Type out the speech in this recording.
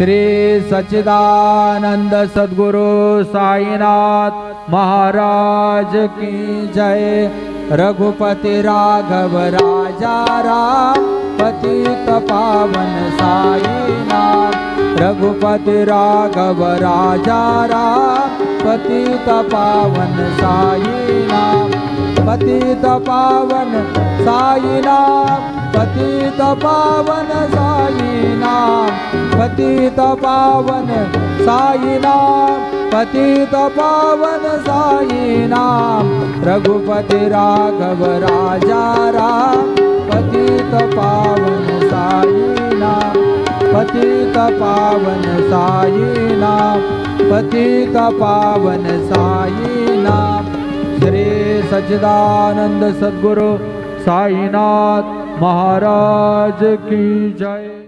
श्री सच्चिदानंद सद्गुरु साईनाथ महाराज की जय। रघुपति राघव राजा राम पतित पावन साईनाथ। रघुपति राघव राजा राम पतित पावन साईनाथ। पतित पावन साईनाथ। पतित पावन साईनाथ। पतित पावन साईनाथ। पतित पावन साईनाथ। रघुपति राघव राजा राम पतित पावन साईनाथ। पतित पावन साईनाथ। पतित पावन साईनाथ। श्री सच्चिदानंद सद्गुरु साईनाथ महाराज की जय।